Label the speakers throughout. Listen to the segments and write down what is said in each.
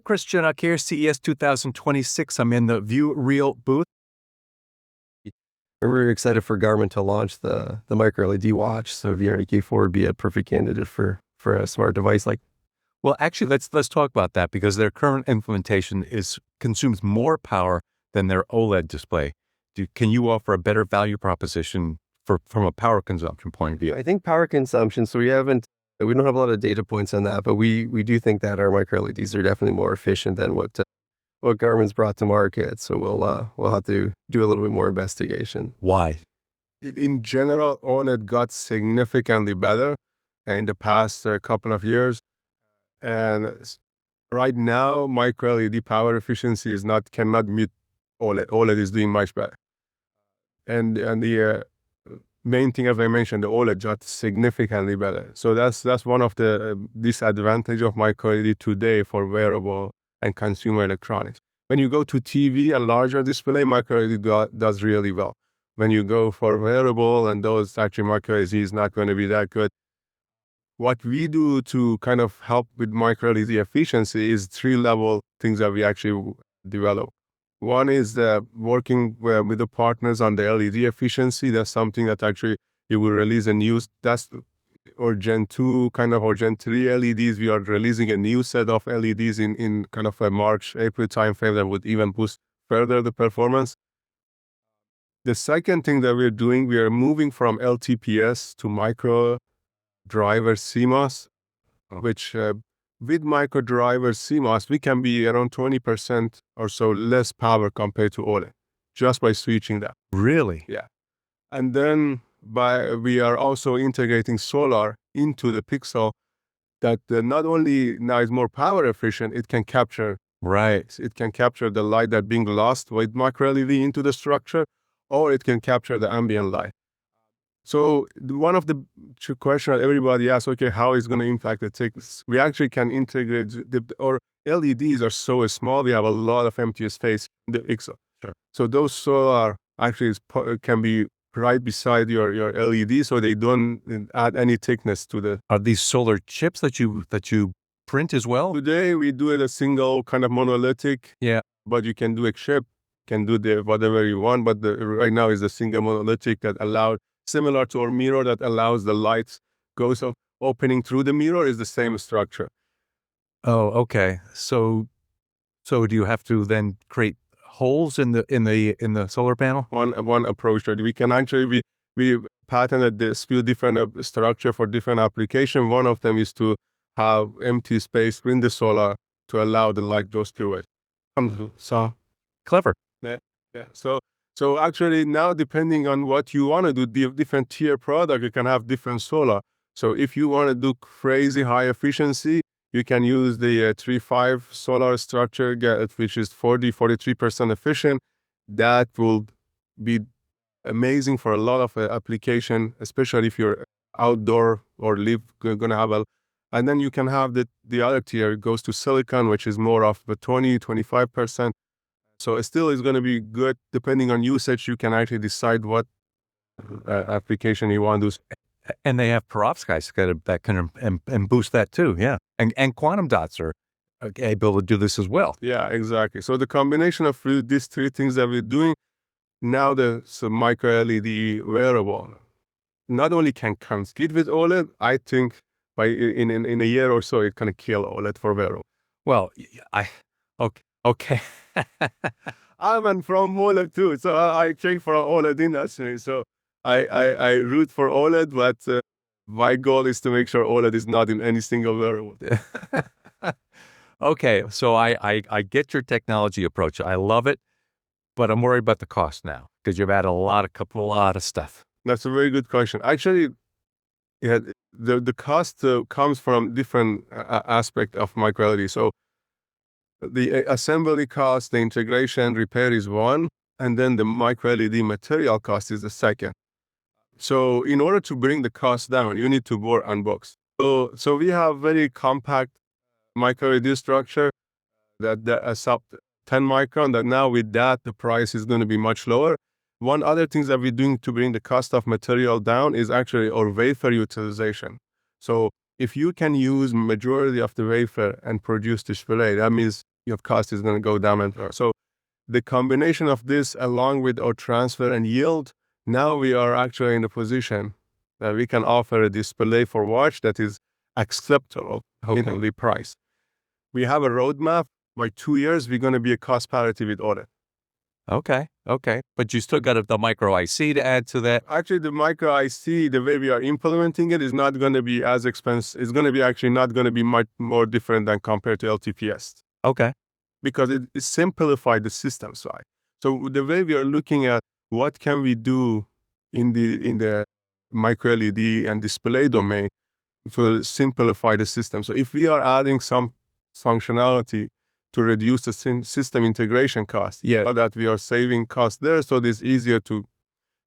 Speaker 1: Christian Uck here, CES 2026. I'm in the VueReal booth.
Speaker 2: We're very excited for Garmin to launch the microLED watch. So VueReal's would be a perfect candidate for a smart device like.
Speaker 1: Well, actually, let's talk about that because their current implementation consumes more power than their OLED display. Can you offer a better value proposition from a power consumption point of view?
Speaker 2: I think power consumption. So we don't have a lot of data points on that, but we do think that our microLEDs are definitely more efficient than what Garmin's brought to market. So we'll have to do a little bit more investigation.
Speaker 1: Why?
Speaker 3: In general, OLED got significantly better in the past couple of years. And right now, microLED power efficiency cannot meet OLED. OLED is doing much better. And the main thing, as I mentioned, the OLED got significantly better. So that's one of the disadvantage of microLED today for wearable and consumer electronics. When you go to TV and larger display, microLED does really well. When you go for wearable and those, actually microLED is not going to be that good. What we do to kind of help with microLED efficiency is 3-level things that we actually develop. One is working with the partners on the LED efficiency. That's something that actually you will release a new, or Gen 2 or Gen 3 LEDs. We are releasing a new set of LEDs in kind of a March, April timeframe that would even boost further the performance. The second thing that we're doing, we are moving from LTPS to micro driver CMOS, which with micro driver CMOS, we can be around 20% or so less power compared to OLED, just by switching that.
Speaker 1: Really?
Speaker 3: Yeah. And then we are also integrating solar into the pixel that not only now is more power efficient, it can capture.
Speaker 1: Right.
Speaker 3: It can capture the light that's being lost with microLED into the structure, or it can capture the ambient light. So one of the questions everybody asks, okay, how is going to impact the thickness? We actually can integrate, our LEDs are so small, we have a lot of empty space in the pixel.
Speaker 1: Sure.
Speaker 3: So those solar actually can be right beside your LED, so they don't add any thickness to the.
Speaker 1: Are these solar chips that you print as well?
Speaker 3: Today we do it a single kind of monolithic.
Speaker 1: Yeah.
Speaker 3: But you can do a chip, can do whatever you want. But right now is a single monolithic that allows, similar to our mirror, that allows the lights goes up, opening through the mirror is the same structure.
Speaker 1: Oh, okay. So do you have to then create holes in the solar panel?
Speaker 3: One approach that we can actually we patented this few different structure for different application. One of them is to have empty space in the solar to allow the light goes through it. So
Speaker 1: Clever.
Speaker 3: Yeah. So actually now, depending on what you want to do, the different tier product, you can have different solar. So if you want to do crazy high efficiency, you can use the 3.5 solar structure, which is 43% efficient. That will be amazing for a lot of application, especially if you're outdoor or gonna have and then you can have the other tier goes to silicon, which is more of the 25%. So it still is going to be good. Depending on usage, you can actually decide what application you want to do.
Speaker 1: And they have perovskites that can boost that too, yeah. And quantum dots are able to do this as well.
Speaker 3: Yeah, exactly. So the combination of these 3 things that we're doing, now the micro-LED wearable not only can compete with OLED, I think in a year or so, it can kill OLED for wearable.
Speaker 1: Well, okay.
Speaker 3: I'm from OLED too, so I came from OLED industry. So I root for OLED, but my goal is to make sure OLED is not in any single wearable.
Speaker 1: Okay, so I get your technology approach. I love it, but I'm worried about the cost now because you've added a lot of stuff.
Speaker 3: That's a very good question. Actually, yeah, the cost comes from different aspect of microLED. So the assembly cost, the integration, repair is one, and then the microLED material cost is the second. So in order to bring the cost down, you need to work on box. So we have very compact microLED structure that sub 10 micron, that now with that, the price is going to be much lower. One other thing that we're doing to bring the cost of material down is actually our wafer utilization. So if you can use majority of the wafer and produce display, that means your cost is going to go down. And so the combination of this along with our transfer and yield, now we are actually in a position that we can offer a display for watch that is acceptable in the price. We have a roadmap. By 2 years, we're going to be a cost parity with OLED.
Speaker 1: Okay. But you still got the micro IC to add to that.
Speaker 3: Actually, the micro IC, the way we are implementing it, is not going to be as expensive. It's going to be actually not going to be much more different than compared to LTPS.
Speaker 1: Okay.
Speaker 3: Because it simplified the system side. So the way we are looking at what can we do in the micro LED and display domain to simplify the system. So if we are adding some functionality to reduce the system integration cost, that we are saving costs there, so it is easier to.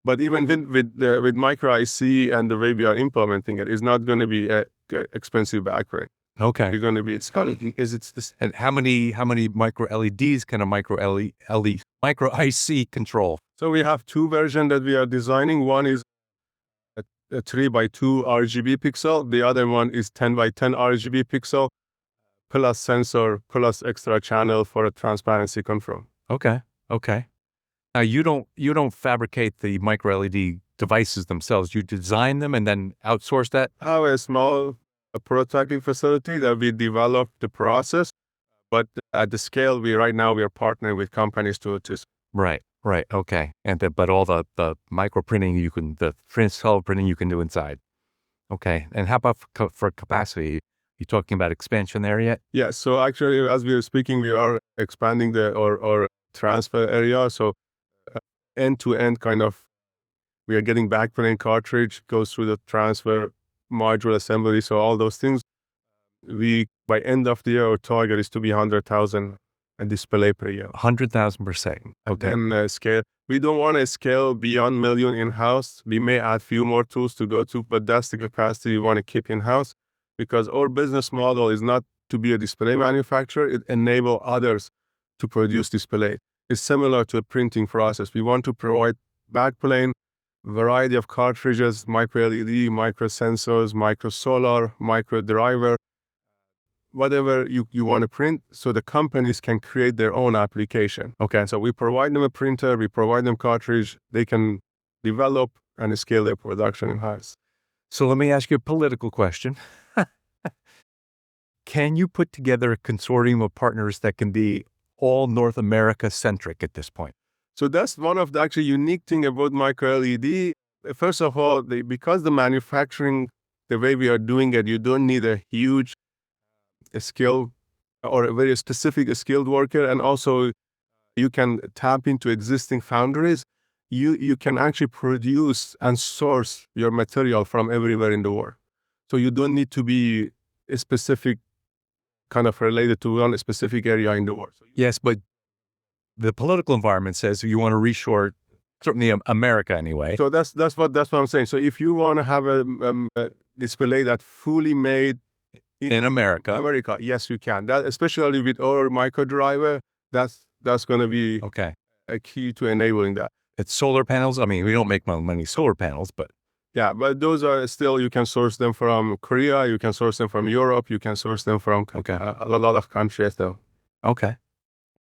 Speaker 3: But even with micro IC and the way we are implementing it, it's not going to be an expensive backplane.
Speaker 1: Okay.
Speaker 3: It's going to be
Speaker 1: because it's this. And how many micro LEDs can a micro IC control?
Speaker 3: So we have two versions that we are designing. One is a 3x2 RGB pixel. The other one is 10x10 RGB pixel, plus sensor, plus extra channel for a transparency control.
Speaker 1: Okay. Now you don't fabricate the micro LED devices themselves. You design them and then outsource that.
Speaker 3: Have a small prototyping facility that we develop the process, but at the scale we are partnering with companies to.
Speaker 1: Right. Okay. But all the micro printing the solid printing you can do inside. Okay. And how about for capacity? You talking about expansion there yet?
Speaker 3: Yeah. So actually, as we are speaking, we are expanding our transfer area. So end to end kind of, we are getting backplane cartridge, goes through the transfer module assembly. So all those things, by end of the year, our target is to be 100,000 a display per year.
Speaker 1: 100,000 per second. Okay.
Speaker 3: And scale. We don't want to scale beyond million in-house. We may add few more tools to go to, but that's the capacity we want to keep in-house, because our business model is not to be a display manufacturer. It enables others to produce display. It's similar to a printing process. We want to provide backplane, variety of cartridges, micro LED, micro sensors, micro solar, micro driver, whatever you want to print, so the companies can create their own application. Okay, so we provide them a printer, we provide them cartridge, they can develop and scale their production in-house.
Speaker 1: So let me ask you a political question. Can you put together a consortium of partners that can be all North America centric at this point?
Speaker 3: So that's one of the actually unique thing about micro LED. First of all, because the manufacturing, the way we are doing it, you don't need a huge skill or a very specific skilled worker, and also you can tap into existing foundries. You can actually produce and source your material from everywhere in the world. So you don't need to be a specific kind of related to one specific area in the world.
Speaker 1: Yes, but the political environment says you want to reshore, certainly America anyway.
Speaker 3: So that's what I'm saying. So if you want to have a display that fully made
Speaker 1: in America,
Speaker 3: yes, you can. That, especially with our micro driver, that's going to be a key to enabling that.
Speaker 1: It's solar panels. I mean, we don't make many solar panels, but
Speaker 3: yeah, but those are still, you can source them from Korea, you can source them from Europe, you can source them from a lot of countries though.
Speaker 1: Okay.